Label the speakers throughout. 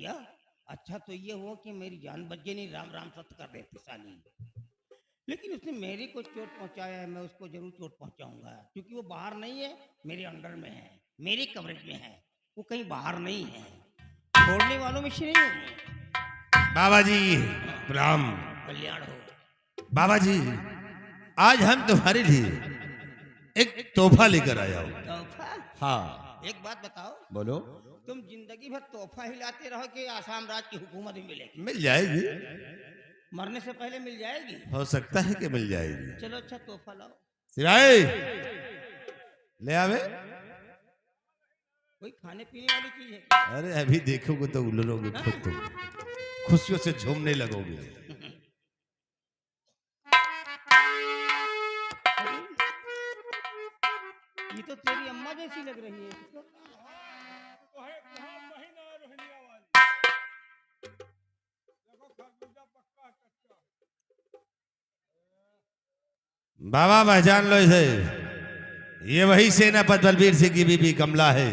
Speaker 1: दिया। अच्छा तो ये हुआ कि मेरी जान बच गई, नहीं राम राम सत्य कर देती साली। लेकिन उसने मेरे को चोट पहुंचाया है, मैं उसको जरूर चोट पहुंचाऊंगा, क्योंकि वो बाहर नहीं है, मेरे अंडर में है, मेरी कवरेज में है, वो कहीं बाहर नहीं है, छोड़ने वालों में से नहीं हूँ मैं।
Speaker 2: बाबा जी प्रणाम।
Speaker 1: कल्याण हो।
Speaker 2: बाबा जी आज हम तुम्हारे लिए एक तोहफा लेकर आया हूँ।
Speaker 1: तोहफा?
Speaker 2: हाँ
Speaker 1: एक बात बताओ,
Speaker 2: बोलो।
Speaker 1: तुम जिंदगी भर तोहफा हिलाते रहो कि आसाम राज की हुकूमत भी मिलेगी?
Speaker 2: मिल जाएगी,
Speaker 1: मरने से पहले मिल जाएगी?
Speaker 2: हो सकता है कि मिल जाएगी।
Speaker 1: चलो अच्छा तोहफा लाओ।
Speaker 2: सिवाय ले आवे।
Speaker 1: कोई खाने पीने वाली चीज है क्या?
Speaker 2: अरे अभी देखोगे तो उलझोगे खुद, तुम खुशियों से झूमने लगोगे।
Speaker 1: ये तो तेरी अम्मा जैसी लग रही है।
Speaker 2: बाबा पहचान लो इसे, ये वही सेनापति बलबीर सिंह की बीबी कमला है।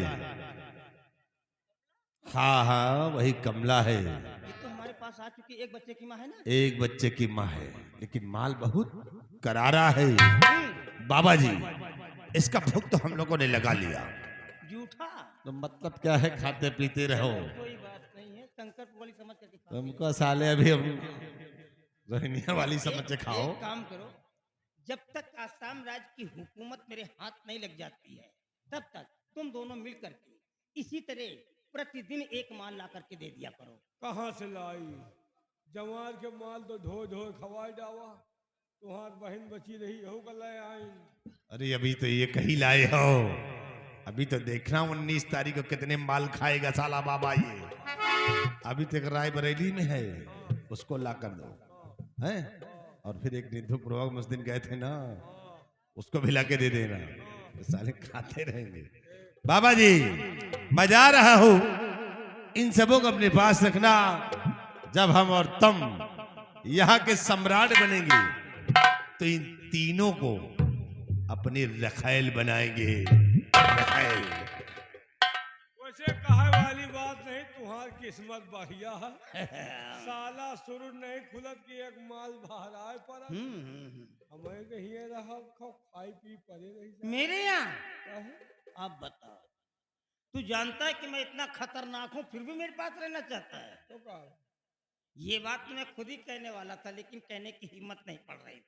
Speaker 2: हाँ हाँ वही कमला है।
Speaker 1: ये तो हमारे पास आ चुकी एक बच्चे की माँ है ना?
Speaker 2: एक बच्चे की माँ है, लेकिन माल बहुत करारा है। बाबा जी इसका भुग तो हम लोगों ने लगा लिया।
Speaker 1: जूठा?
Speaker 2: तो मतलब क्या है, खाते पीते रहो।
Speaker 1: कोई बात नहीं है, कंकर वाली समझ करके खाओ।
Speaker 2: तुमको साले अभी हम रोहिणिया वाली समझ के खाओ।
Speaker 1: एक काम करो, जब तक आसाम राज्य की हुकूमत मेरे हाथ नहीं लग जाती है, तब तक तुम दोनों मिल करके इसी तरह प्रतिदिन एक माल ला करके दे दिया करो।
Speaker 3: कहाँ से लाई? जवान के माल तो ढो ढो खवाए डावा। तुम्हार बहन बची रही हो गले आई।
Speaker 2: अरे अभी तो ये कहीं लाए हो, अभी तो देखना 19 तारीख को कितने माल खाएगा साला बाबा ये। अभी तक रायबरेली में है, उसको ला कर दो हैं। और फिर एक निधु पूर्वक उस दिन गए थे ना, उसको भी ला के दे देना, तो साले खाते रहेंगे। बाबा जी मैं जा रहा हूं, इन सबों को अपने पास रखना। जब हम और तुम यहाँ के सम्राट बनेंगे तो इन तीनों को अपने रखैल बनाएंगे। रखैल।
Speaker 3: वैसे कहे वाली बात नहीं, तुम्हार किस्मत बढ़िया है। साला सुर नहीं खुलत कि एक माल बाहर आए पर हमें कहिए रहा खाई पी पड़े रही।
Speaker 1: मेरे यहाँ अब बता, तू जानता है कि मैं इतना खतरनाक हूँ, फिर भी मेरे पास रहना चाहता है?
Speaker 3: तो कहा
Speaker 1: ये बात तो मैं खुद ही कहने वाला था, लेकिन कहने की हिम्मत नहीं पड़ रही थी।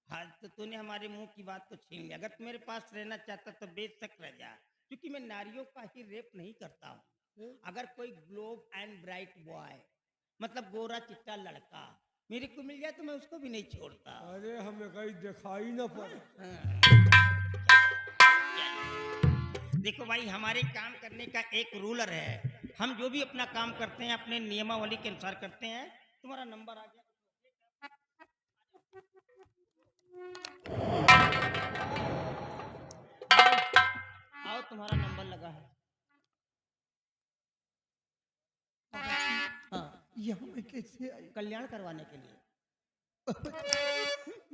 Speaker 1: हाँ तो तूने हमारे मुंह की बात को छीन लिया। अगर तू मेरे पास रहना चाहता तो बेशक रह जा, क्योंकि मैं नारियों का ही रेप नहीं करता हूँ। अगर कोई ग्लोब एंड ब्राइट बॉय, मतलब गोरा चिट्टा लड़का मेरे को मिल जाए तो मैं उसको भी नहीं छोड़ता।
Speaker 3: अरे हमें कहीं दिखाई ना पड़े।
Speaker 1: देखो भाई, हमारे काम करने का एक रूलर है, हम जो भी अपना काम करते हैं अपने नियमावली के अनुसार करते हैं। तुम्हारा नंबर आ गया, आओ तुम्हारा नंबर लगा है। हाँ,
Speaker 4: यहाँ मैं कैसे आई?
Speaker 1: कल्याण करवाने के लिए।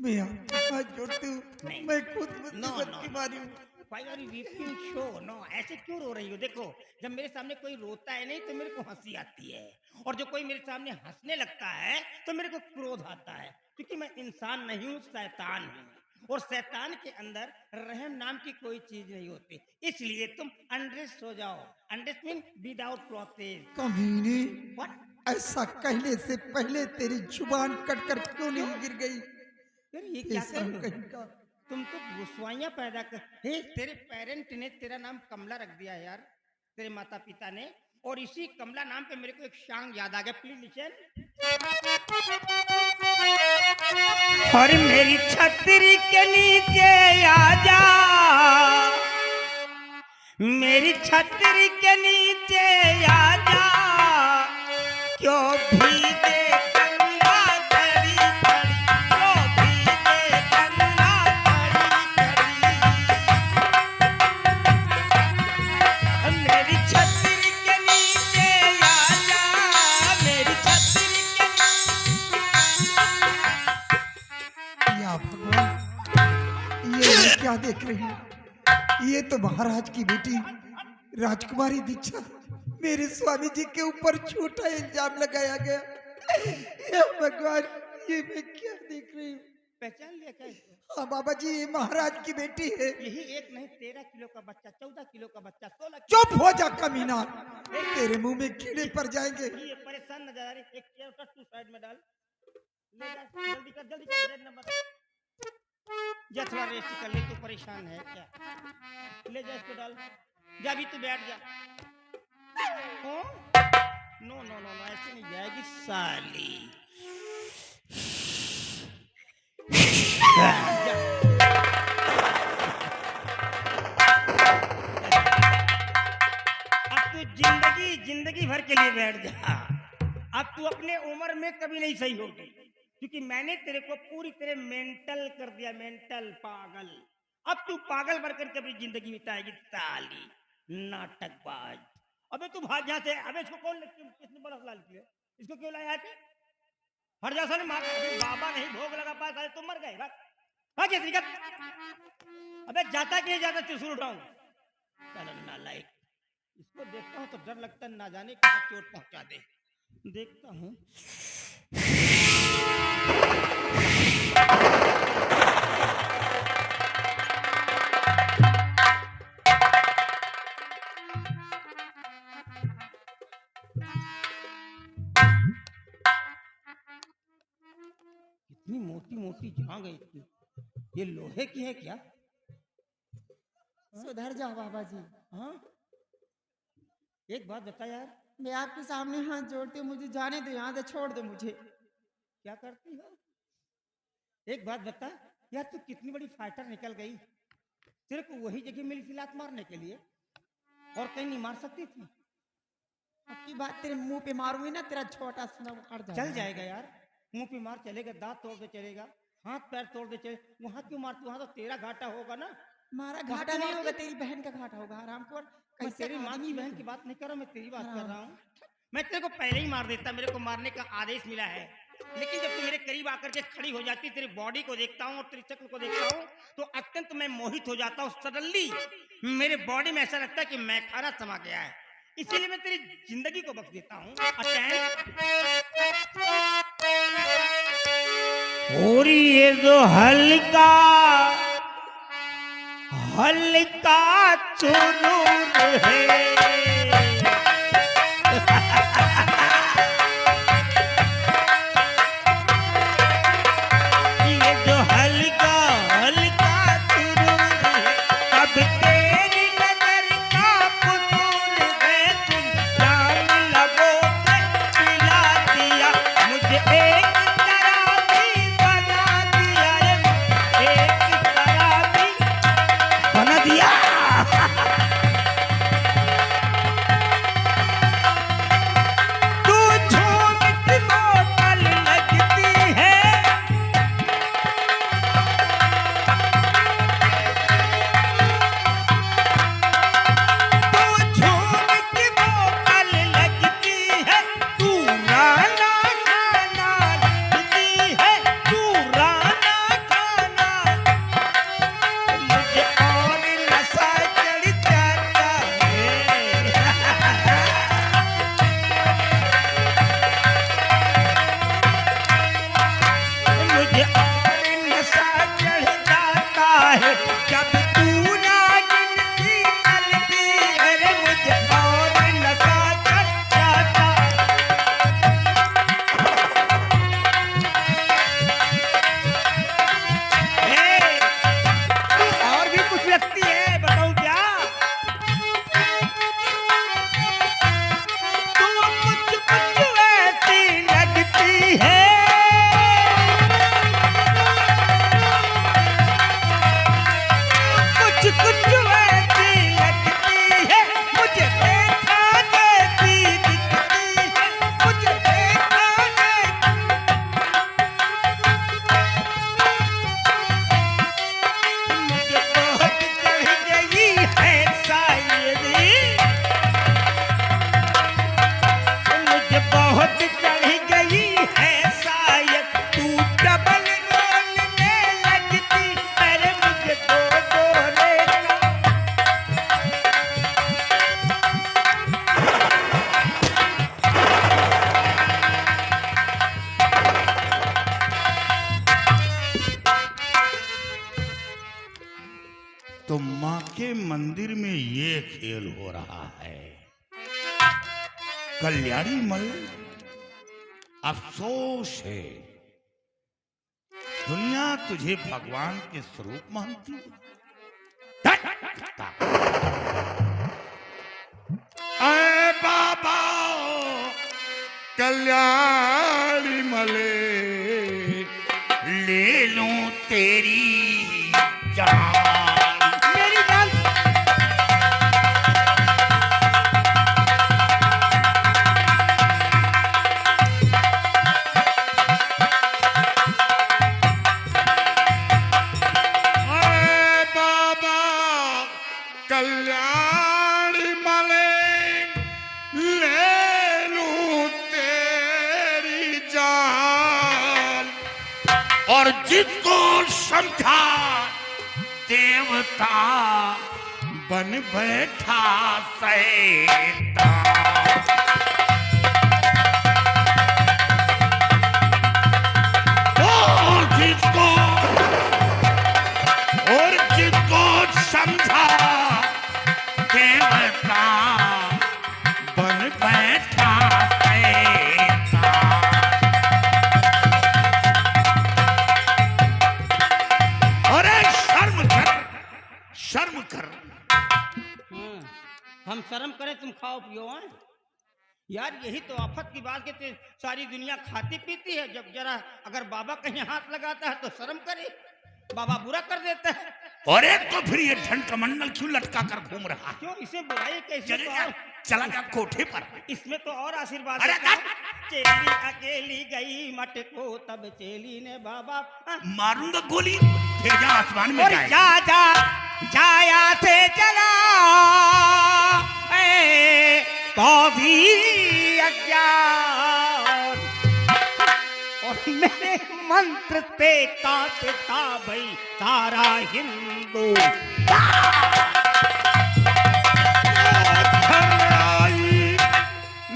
Speaker 4: मैं आपके हाथ जोड़ती हूँ,
Speaker 1: नहीं।
Speaker 4: मैं खुद
Speaker 1: नो,
Speaker 4: मुसीबत
Speaker 1: नो।
Speaker 4: की मारी हूँ।
Speaker 1: Why are you weeping so? No, ऐसे क्यों रो रही हो? देखो, जब मेरे सामने कोई रोता है नहीं तो मेरे को हंसी आती है, और जो कोई मेरे सामने हंसने लगता है तो मेरे को क्रोध आता है, क्योंकि मैं इंसान नहीं हूँ, शैतान हूँ, और शैतान के अंदर रहम नाम की कोई चीज नहीं होती। इसलिए तुम अनड्रेस हो जाओ। Undress mean without clothes.
Speaker 4: कमीने,
Speaker 1: व्हाट?
Speaker 4: ऐसा कहने से पहले तेरी जुबान कटकर क्यों नहीं गिर गई?
Speaker 1: यार ये क्या
Speaker 4: ऐसा
Speaker 1: कर रहे हो?
Speaker 4: कहीं का
Speaker 1: तुम तो गुस्वाइयां पैदा कर। हे, तेरे पेरेंट ने तेरा नाम कमला रख दिया है यार, तेरे माता पिता ने, और इसी कमला नाम पे मेरे को एक शांग याद आ गया। Please listen. और मेरी छतरी के नीचे आ जा, मेरी छतरी के नीचे आ जा, क्यों भीगे गंगा खड़ी खड़ी, क्यों भीगे गंगा खड़ी खड़ी। मेरी छतरी के नीचे आ जा, मेरी छतरी के
Speaker 4: या भगवान, ये मैं क्या देख रही हूँ? ये तो महाराज की बेटी राजकुमारी दीक्षा मेरे स्वामी जी के ऊपर झूठा इल्जाम लगाया गया। हे भगवान, ये मैं क्या देख रही हूँ?
Speaker 1: पहचान लिया क्या इसको?
Speaker 4: हाँ बाबा जी, ये महाराज की बेटी है।
Speaker 1: यही एक नहीं 13 किलो का बच्चा, 14 किलो का बच्चा, 16
Speaker 4: चुप हो जा कमीना, तेरे मुंह में कीड़े पड़ जाएंगे।
Speaker 1: ये परेशान नजर आ रही। एक चेयर उठा, तू साइड में डाल, ले जा, जल्दी कर ब्रेड नंबर जा, थोड़ा रेस्ट कर ले, तू परेशान है क्या? ले जा इसको डाल, जा अभी तू बैठ जा। नो नो नो नो, ऐसे नहीं जाएगी साली। जा। अब तू जिंदगी भर के लिए बैठ जा। अब तू अपने उम्र में कभी नहीं सही होगी, क्योंकि मैंने तेरे को पूरी तरह मेंटल कर दिया, मेंटल पागल। अब तू पागल बनकर के अपनी जिंदगी बिताएगी साली, नाटकबाज। अबे तू भाग यहाँ से। अबे इसको कौन किसने बड़ा लाल किया? इसको क्यों लाया है? हट जा साले, मार। बाबा नहीं भोग लगा पाया साले, तुम मर गए। भाग ऐसे निकल। अबे जाता कि नहीं जाता, चुसूर उठाऊं? चलो नालायक, इसको देखता हूँ तो डर लगता है, ना जाने कहाँ चोट पहुंचा दे। देखता हूँ। इतनी मोटी मोटी झांग है इसकी, ये लोहे की है क्या?
Speaker 5: सुधर जाओ बाबा जी।
Speaker 1: हाँ, एक बात बता यार,
Speaker 5: मैं आपके सामने हाथ जोड़ती हूँ, मुझे जाने दो, यहाँ से छोड़ दो मुझे।
Speaker 1: क्या करती हो? एक बात बता यार, तू कितनी बड़ी फाइटर निकल गई। तेरे को वही जगह मिली थी लात मारने के लिए, और कहीं नहीं मार सकती थी?
Speaker 5: अब की बात तेरे मुंह पे मारूंगी ना, तेरा छोटा सा उखाड़ जाएगा।
Speaker 1: चल जाएगा यार, मुंह पे मार चलेगा, दांत तोड़ दे चलेगा, हाथ पैर तोड़ दे चले। वहां क्यों मारती? वहां तो तेरा घाटा होगा ना।
Speaker 5: हमारा
Speaker 1: वहाँ
Speaker 5: घाटा
Speaker 1: तो
Speaker 5: नहीं
Speaker 1: मारती-
Speaker 5: होगा, तेरी बहन का घाटा होगा। आराम कर।
Speaker 1: मैं
Speaker 5: कैसा
Speaker 1: तेरी माँ
Speaker 5: आदमी
Speaker 1: की
Speaker 5: है
Speaker 1: बहन
Speaker 5: तू?
Speaker 1: की बात नहीं कर रहा हूँ, मैं तेरी बात कर
Speaker 5: हाँ।
Speaker 1: रहा हूँ। मैं तेरे को पहले ही मार देता, मेरे को मारने का आदेश मिला है। लेकिन जब तू मेरे करीब आकर के खड़ी हो जाती, तेरी बॉडी को देखता हूँ और तेरी शक्ल को देखता हूँ, तो अत्यंत मैं मोहित हो जाता हूँ। सडनली मेरे बॉडी में ऐसा लगता है कि मैं खाना समा गया है, इसीलिए मैं तेरी जिंदगी को बख्श देता हूँ। और ये जो हल्का हल्का चुनूर है, ये जो हल्का हल्का चुनूर है, अब तेरी नजर का कसूर है। तुम जान लगो के पिला दिया मुझे, एक शराबी बना दिया रे, एक शराबी बना दिया।
Speaker 6: मंदिर में ये खेल हो रहा है। कल्याणी मल, अफसोस है दुनिया तुझे भगवान के स्वरूप मानती है। अरे बाबा कल्याणी मले, ले लूं तेरी जान।
Speaker 1: मेरी जान
Speaker 6: अरे बाबा कल्याणी मले, ले लूं तेरी जान। और जिसको समझा देवता बन बैठा शैतान। और जिसको समझा देवता बन बैठा शैतान। अरे शर्म कर, शर्म कर।
Speaker 1: हाँ, हम शर्म करें तुम खाओ पियो हैं? यार यही तो आफत की बात है कि सारी दुनिया खाती पीती है, जब जरा अगर बाबा कहीं हाथ लगाता है तो शर्म करे, बाबा बुरा कर देता है।
Speaker 6: और एक तो फिर ये ढंड कमंडल क्यों लटका कर घूम रहा है?
Speaker 1: क्यों इसे बुराई कैसे?
Speaker 6: चले जा, चला जा कोठे पर।
Speaker 1: इसमें तो और आशीर्वाद
Speaker 6: अरे
Speaker 1: देता हूं। चेली अकेली गई मट को, तब चेली ने बाबा
Speaker 6: मारूंगा गोली, भेजा आसमान में
Speaker 1: और
Speaker 6: जाए।
Speaker 1: जा जा जाया से चला भी अज्ञान, और मेरे मंत्र पे कांपता भाई सारा हिंदू।
Speaker 6: आई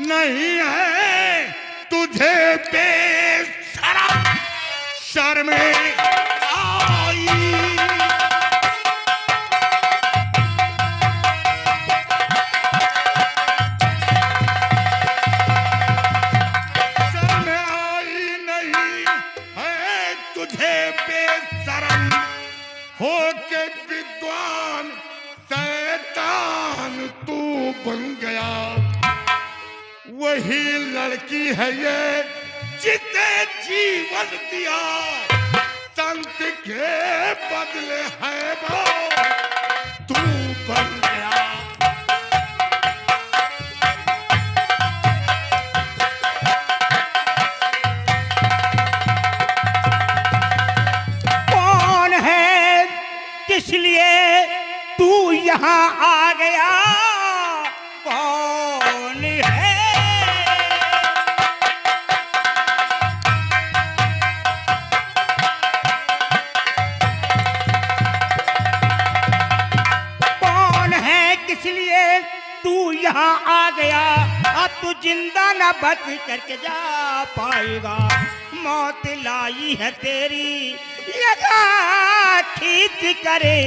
Speaker 6: नहीं है तुझे बेशरम, शर्म आई। शर्म आई नहीं है तुझे बेशरम, होके विद्वान शैतान तू बन गया। वही लड़की है ये जिसे जीवन दिया, संत के बदले है वो तू बन गया।
Speaker 1: कौन है किस लिए तू यहाँ आ गया? कौन है? कौन है किस लिए तू यहाँ आ गया? अब तू जिंदा न बच करके जा पाएगा। मौत लाई है तेरी लगा खींच करे,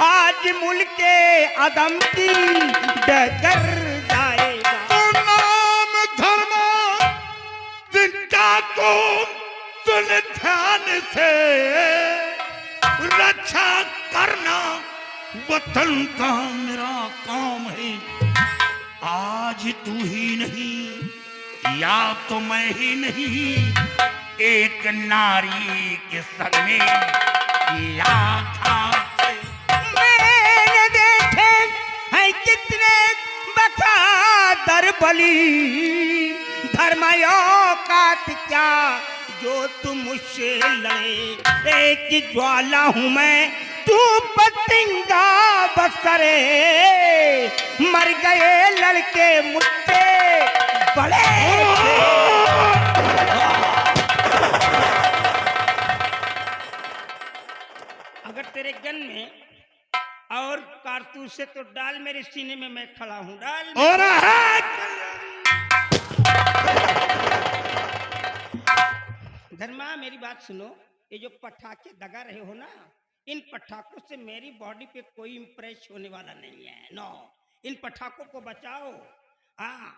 Speaker 1: आज मुल्क अदम की डगर जाएगा।
Speaker 6: तो नाम धर्म जिनका को सुन ध्यान से, रक्षा करना वतन का मेरा काम है। आज तू ही नहीं या तो मैं ही नहीं, एक नारी के संग में किया था।
Speaker 1: मैंने देखे हैं कितने बखादर बली, धर्मयों का क्या जो तुम मुझसे लड़े। एक ज्वाला हूँ मैं, तू पतंगा बसरे, मर गए लड़के मुझसे बड़े। अगर तेरे गन में और कारतूस से तो डाल मेरे सीने में, मैं खड़ा हूँ। डाल
Speaker 6: और
Speaker 1: धर्मा मेरी बात सुनो, ये जो पटाखे दगा रहे हो ना, इन पटाखों से मेरी बॉडी पे कोई इम्प्रेस होने वाला नहीं है। नो, इन पटाखों को बचाओ। हाँ,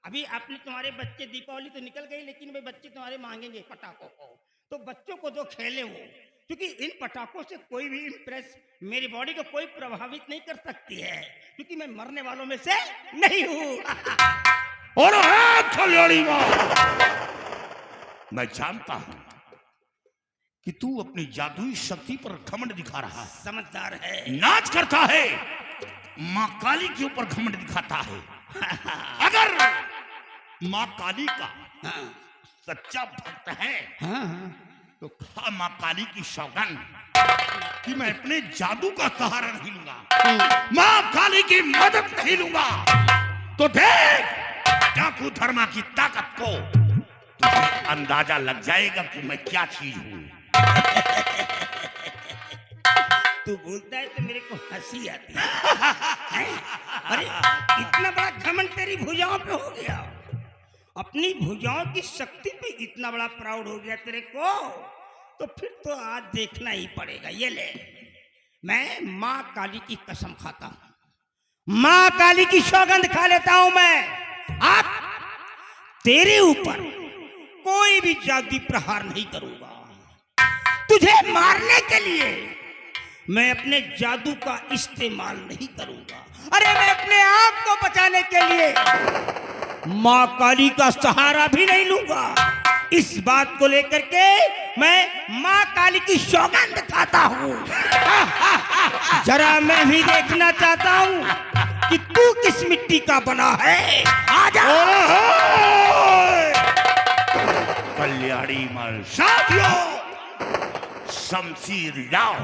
Speaker 1: अभी आपने तुम्हारे बच्चे, दीपावली तो निकल गई, लेकिन वे बच्चे तुम्हारे मांगेंगे पटाखों को, तो बच्चों को दो, खेले वो, क्योंकि इन पटाखों से कोई भी इम्प्रेस मेरी बॉडी को कोई प्रभावित नहीं कर सकती है, क्योंकि मैं मरने वालों में से नहीं हूं।
Speaker 6: और हाँ, कल्याणी माँ, मैं जानता हूं कि तू अपनी जादुई शक्ति पर घमंड दिखा रहा है,
Speaker 1: समझदार है,
Speaker 6: नाच करता है, माँ काली के ऊपर घमंड दिखाता है। अगर माँ काली का सच्चा भक्त है तो खा माँ काली की सौगंध कि मैं अपने जादू का सहारा नहीं लूंगा, माँ काली की मदद नहीं लूंगा। तो देख डाकू धर्मा की ताकत को, तुझे अंदाजा लग जाएगा कि मैं क्या चीज हूं।
Speaker 1: तू बोलता है तो मेरे को हंसी आती है। अरे इतना बड़ा घमंड तेरी भुजाओं पे हो गया, अपनी भुजाओं की शक्ति पे इतना बड़ा प्राउड हो गया तेरे को, तो फिर तो आज देखना ही पड़ेगा। ये ले, मैं माँ काली की कसम खाता हूं, माँ काली की सौगंध खा लेता हूं मैं, अब तेरे ऊपर कोई भी जादुई प्रहार नहीं करूंगा। तुझे मारने के लिए मैं अपने जादू का इस्तेमाल नहीं करूंगा। अरे मैं अपने आप को बचाने के लिए माँ काली का सहारा भी नहीं लूंगा। इस बात को लेकर के मैं माँ काली की सौगंध खाता हूँ। जरा मैं भी देखना चाहता हूँ कि तू किस मिट्टी का बना है। आजा।
Speaker 6: कल्याणी मल साथियों, शमशीर लाओ।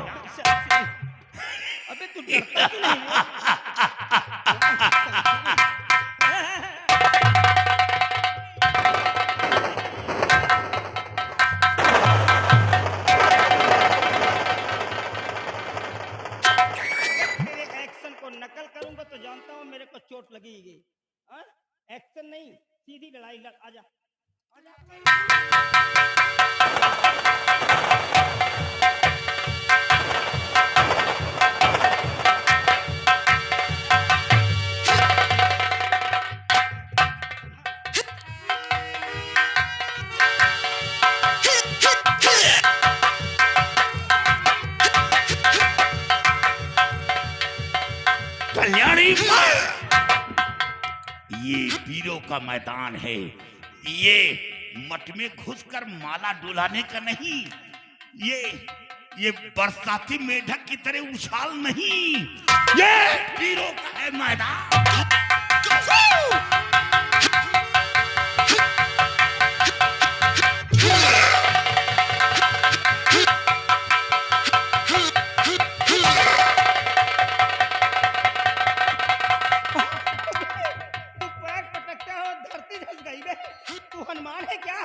Speaker 1: अबे तू डरता क्यों नहीं है? तेरे एक्शन को नकल करूंगा तो जानता हूं मेरे को चोट लगेगी। हाँ? एक्शन नहीं, सीधी लड़ाई लड़। आजा,
Speaker 6: कल्याणी मल, ये वीरों का मैदान है, ये मठ में घुसकर माला डुलाने का नहीं, ये बरसाती मेढक की तरह उछाल नहीं, ये वीरों का है मैदान।
Speaker 1: तू पैर पटकता हो, धरती धस गई बे। तू हनुमान है क्या?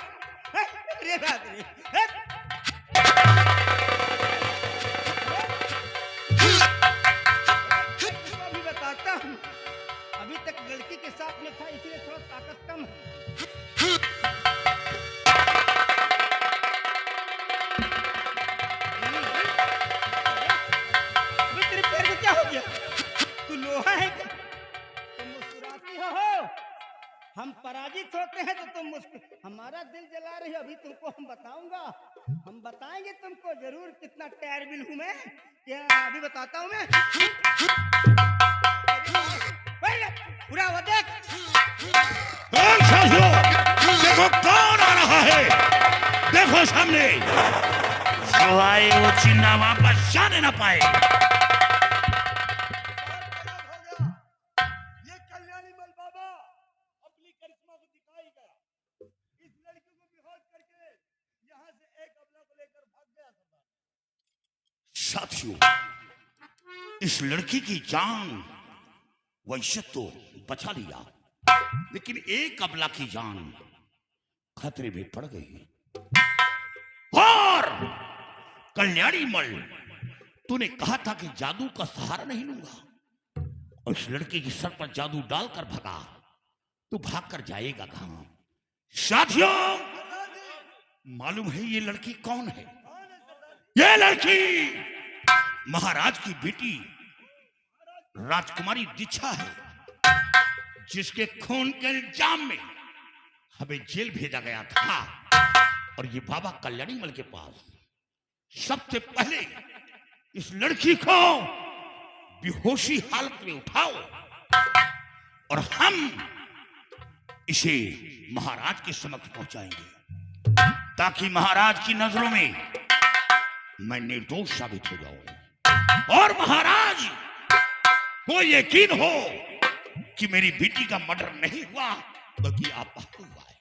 Speaker 1: है? अरे बाप रे। है? तुझको अभी बताता हूँ, अभी तक लड़की के साथ में था इसलिए थोड़ा ताकत कम है। अभी तेरे पैर को क्या हो गया? तू लोहा है क्या? तुम मुस्कुराती हो, हम पराजित होते हैं तो तुम हमारा दिल जला रही हो। अभी तुमको हम बताऊंगा, हम बताएंगे तुमको जरूर कितना टेरबिल हूं मैं। क्या अभी बताता हूं मैं। पूरा वो देख।
Speaker 6: कौन साथियों, देखो कौन आ रहा है, देखो सामने, जो आए वो चिन्ह वापस जाने ना पाए।
Speaker 3: ये कल्याणी मल बाबा अपनी करिश्मा को दिखाई गया, इस लड़की को बेहोश करके यहाँ से एक अबला को लेकर भाग गया सरदार।
Speaker 6: साथियों, इस लड़की की जान वैसे तो बचा लिया, लेकिन एक अबला की जान खतरे में पड़ गई। और कल्याणी मल, तूने कहा था कि जादू का सहारा नहीं लूंगा, और इस लड़के के सर पर जादू डालकर भगा, तू भाग कर जाएगा कहां? साथियों, मालूम है ये लड़की कौन है? ये लड़की महाराज की बेटी राजकुमारी दीक्षा है, जिसके खून के इल्जाम में हमें जेल भेजा गया था। और ये बाबा कल्याणी मल के पास सबसे पहले इस लड़की को बेहोशी हालत में उठाओ और हम इसे महाराज के समक्ष पहुंचाएंगे, ताकि महाराज की नजरों में मैं निर्दोष साबित हो जाऊं और महाराज को यकीन हो कि मेरी बेटी का मर्डर नहीं हुआ बल्कि आपका हुआ है।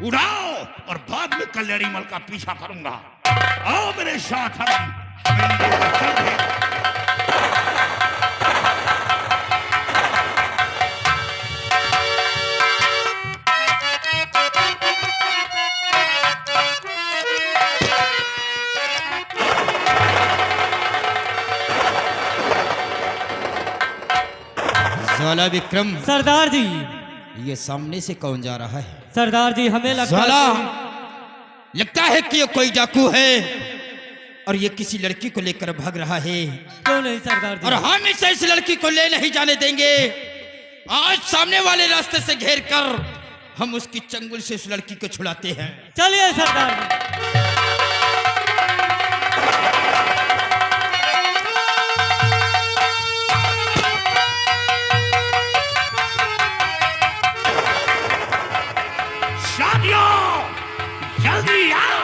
Speaker 6: उड़ाओ और बाद में कल्याणी मल का पीछा करूंगा। आओ मेरे साथ, हम हवेली लेकर चलते हैं।
Speaker 4: ज्वाला विक्रम,
Speaker 7: सरदार जी।
Speaker 4: ये सामने से कौन जा रहा है?
Speaker 7: सरदार जी हमें
Speaker 4: ज्वाला, लगता है कि ये कोई डाकू है और ये किसी लड़की को लेकर भाग रहा है।
Speaker 7: क्यों नहीं सरदार जी?
Speaker 4: और हम इसे इस लड़की को ले नहीं जाने देंगे। आज सामने वाले रास्ते से घेर कर हम उसकी चंगुल से उस लड़की को छुड़ाते हैं।
Speaker 7: चलिए सरदार जी।
Speaker 6: जल्दी आओ,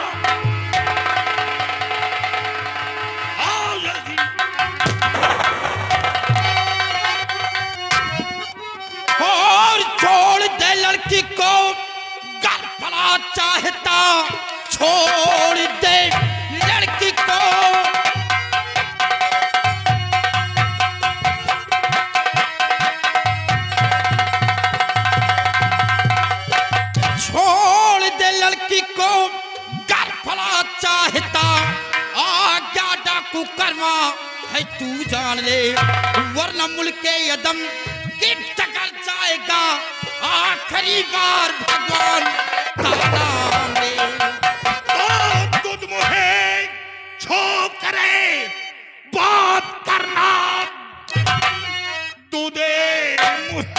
Speaker 6: आओ जल्दी।
Speaker 4: और छोड़ दे लड़की को, घर भला चाहता छोड़ दे लड़की को। छोड़ दे लड़की को, घर भला चाहता आज्ञा डाकू कर्मा है तू जान ले, वरना मुल्क के यदम की टकर जाएगा आखिरी बार भगवान का नाम ले।
Speaker 6: तुझ मुझे छो करे बात करना, तू दे मुझे।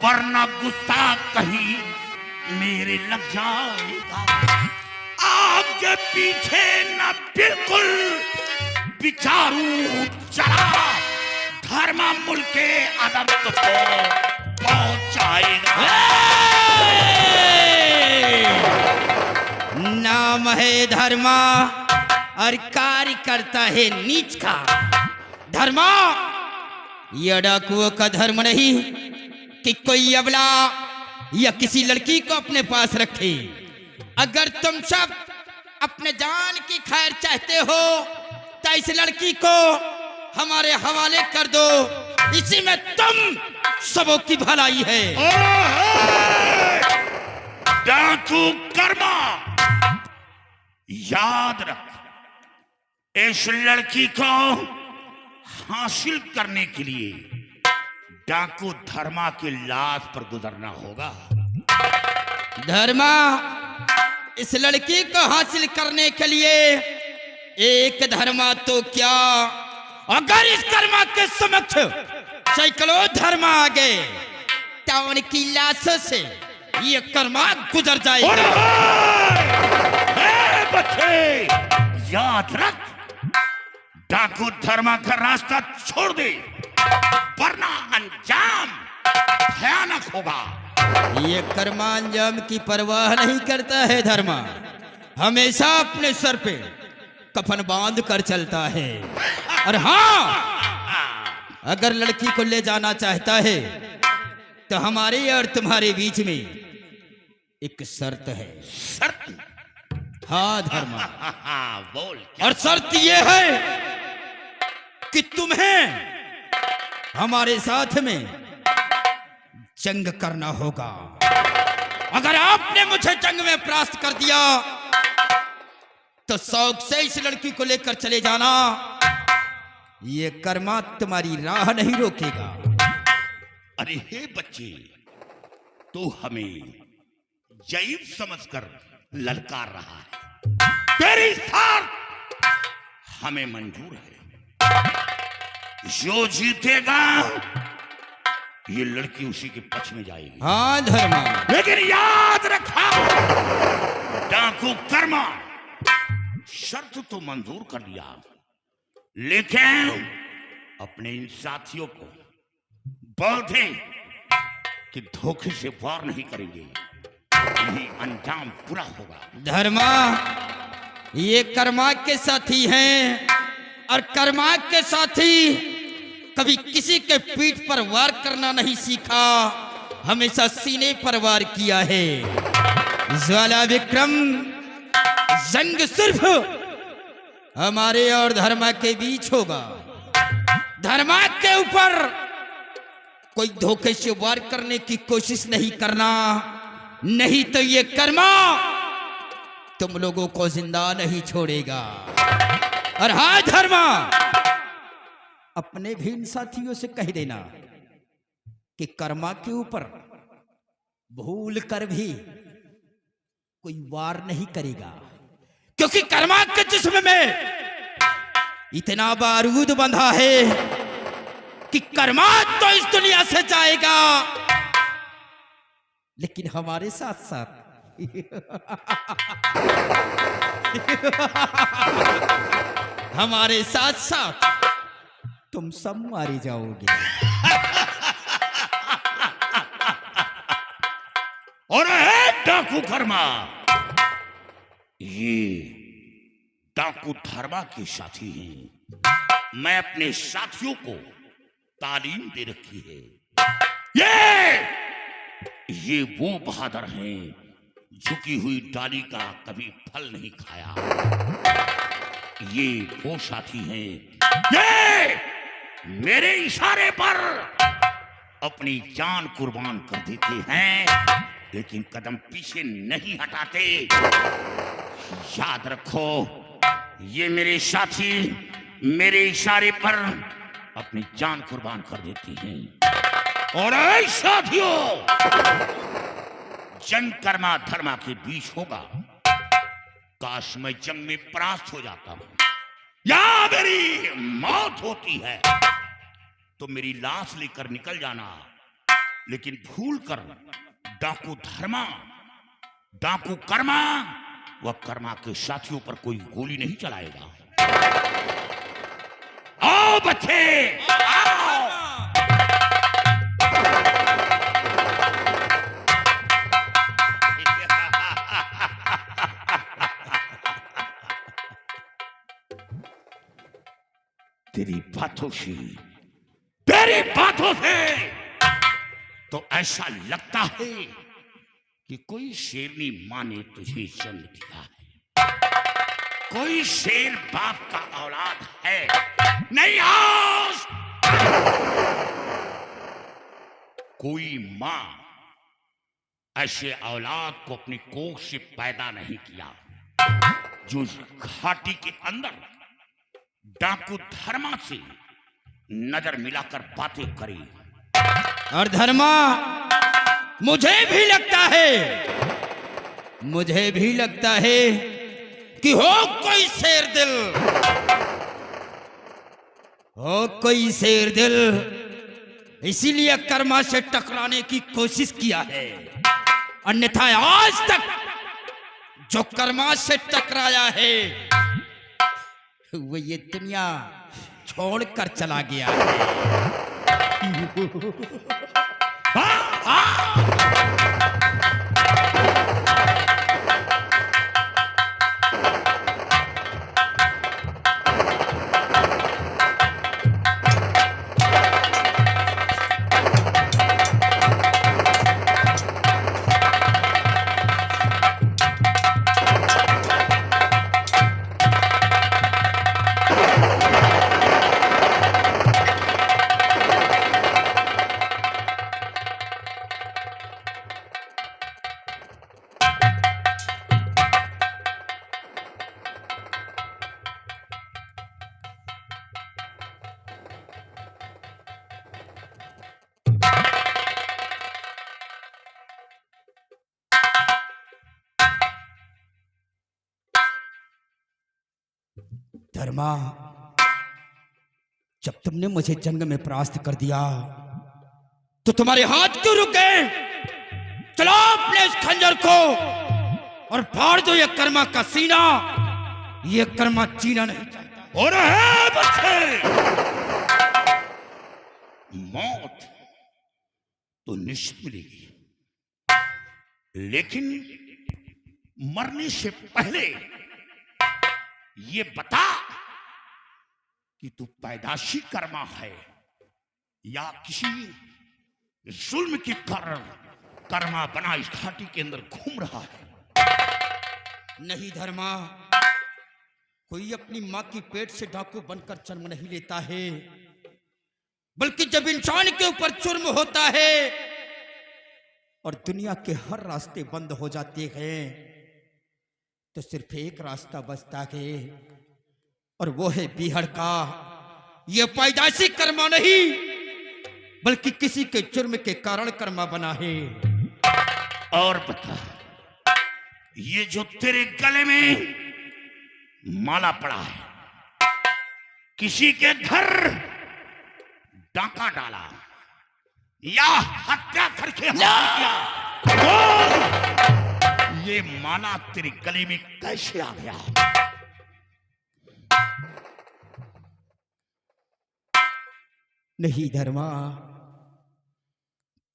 Speaker 6: वरना गुस्सा कहीं मेरे लग जाएगा। आगे पीछे न बिल्कुल विचारू चला, धर्मा मुल्क के अदब को पहुंचाएगा।
Speaker 4: नाम है धर्मा और कार्य करता है नीच का। धर्मा, यह डाकुओं का धर्म नहीं कि कोई अबला या किसी लड़की को अपने पास रखे। अगर तुम सब अपने जान की खैर चाहते हो तो इस लड़की को हमारे हवाले कर दो, इसी में तुम सबों की भलाई है।
Speaker 6: डाकू कर्मा, याद रख, इस लड़की को हासिल करने के लिए डाकू धर्मा की लाश पर गुजरना होगा।
Speaker 4: धर्मा, इस लड़की को हासिल करने के लिए एक धर्मा तो क्या, अगर इस धर्मा के समक्ष सैकड़ों धर्मा आ गए तो उनकी लाशों से ये कर्मा गुजर जाएगा।
Speaker 6: बच्चे, याद रख, डाकू धर्मा का रास्ता छोड़ दे, वरना अंजाम भयानक होगा।
Speaker 4: ये कर्मा अंजाम की परवाह नहीं करता है। धर्मा हमेशा अपने सर पे कफन बांध कर चलता है। और हाँ, अगर लड़की को ले जाना चाहता है तो हमारे और तुम्हारे बीच में एक शर्त है।
Speaker 6: शर्त?
Speaker 4: हाँ धर्मा,
Speaker 6: बोल।
Speaker 4: और शर्त यह है कि तुम्हें हमारे साथ में जंग करना होगा। अगर आपने मुझे जंग में परास्त कर दिया तो शौक से इस लड़की को लेकर चले जाना। ये कर्मा तुम्हारी राह नहीं रोकेगा।
Speaker 6: अरे हे बच्चे, तू हमें जैव समझकर ललकार रहा है। तेरी साथ हमें मंजूर है। जो जीतेगा ये लड़की उसी के पक्ष में जाएगी।
Speaker 4: हाँ धर्मा,
Speaker 6: लेकिन याद रखा, डाकू कर्मा शर्त तो मंजूर कर लिया, लेकिन अपने इन साथियों को बोल दे कि धोखे से वार नहीं करेंगे, यही अंजाम बुरा होगा।
Speaker 4: धर्मा, ये कर्मा के साथी हैं और कर्मा के साथी कभी किसी के पीठ पर वार करना नहीं सीखा, हमेशा सीने पर वार किया है। ज्वाला विक्रम, जंग सिर्फ हमारे और धर्मा के बीच होगा। धर्मा के ऊपर कोई धोखे से वार करने की कोशिश नहीं करना, नहीं तो ये कर्मा तुम लोगों को जिंदा नहीं छोड़ेगा। और हाँ धर्मा, अपने भी इन साथियों से कह देना कि कर्मा के ऊपर भूल कर भी कोई वार नहीं करेगा, क्योंकि कर्मा के जिस्म में इतना बारूद बंधा है कि कर्मा तो इस दुनिया से जाएगा, लेकिन हमारे साथ साथ हमारे साथ साथ तुम सब मारे जाओगे।
Speaker 6: और है डाकू कर्मा, ये डाकू धर्मा के साथी हैं। मैं अपने साथियों को तालीम दे रखी है। ये वो बहादुर हैं, झुकी हुई डाली का कभी फल नहीं खाया। ये वो साथी हैं, ये मेरे इशारे पर अपनी जान कुर्बान कर देते हैं, लेकिन कदम पीछे नहीं हटाते। याद रखो, ये मेरे साथी मेरे इशारे पर अपनी जान कुर्बान कर देती हैं। और ऐ साथियों, जंग कर्मा धर्मा के बीच होगा। काश मैं जंग में परास्त हो जाता हूं, या मेरी मौत होती है तो मेरी लाश लेकर निकल जाना, लेकिन भूल कर डाकू धर्मा, डाकू कर्मा व कर्मा के साथियों पर कोई गोली नहीं चलाएगा। आओ बच्चे, आओ। तेरी बातों से तो ऐसा लगता है कि कोई शेरनी मां ने तुझे जन्म दिया है। कोई शेर बाप का औलाद है नहीं। आज कोई मां ऐसे औलाद को अपनी कोख से पैदा नहीं किया जो घाटी के अंदर डाकू धर्मा से नजर मिलाकर बातें करी।
Speaker 4: और धर्मा, मुझे भी लगता है कि हो कोई शेर दिल, इसीलिए कर्मा से टकराने की कोशिश किया है। अन्यथा आज तक जो कर्मा से टकराया है वो ये दुनिया छोड़कर चला गया है। धर्मा, जब तुमने मुझे जंग में परास्त कर दिया तो तुम्हारे हाथ क्यों रुक गए? चलो अपने इस खंजर को और फाड़ दो ये कर्मा का सीना। ये कर्मा जीना नहीं चाहता।
Speaker 6: और है बच्चे, मौत तो निश्चित मिलेगी, लेकिन मरने से पहले ये बता कि तू पैदाशी कर्मा है या किसी जुल्म के कारण कर्मा बना इस घाटी के अंदर घूम रहा है।
Speaker 4: नहीं धर्मा, कोई अपनी मां की पेट से डाकू बनकर जन्म नहीं लेता है, बल्कि जब इंसान के ऊपर जुर्म होता है और दुनिया के हर रास्ते बंद हो जाते हैं तो सिर्फ एक रास्ता बचता है और वो है बीहड़ का। ये पैदाशी कर्मा नहीं बल्कि किसी के जुर्म के कारण कर्मा बना है।
Speaker 6: और बता, ये जो तेरे गले में माला पड़ा है, किसी के घर डाका डाला या हत्या करके हमला किया? बोल, ये माला तेरे गले में कैसे आ गया?
Speaker 4: नहीं धर्मा,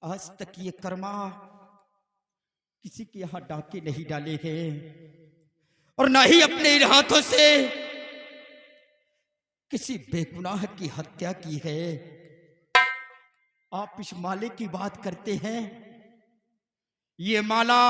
Speaker 4: आज तक ये कर्मा किसी के यहां डाके नहीं डाले हैं और ना ही अपने इन हाथों से किसी बेगुनाह की हत्या की है। आप इस माले की बात करते हैं, ये माला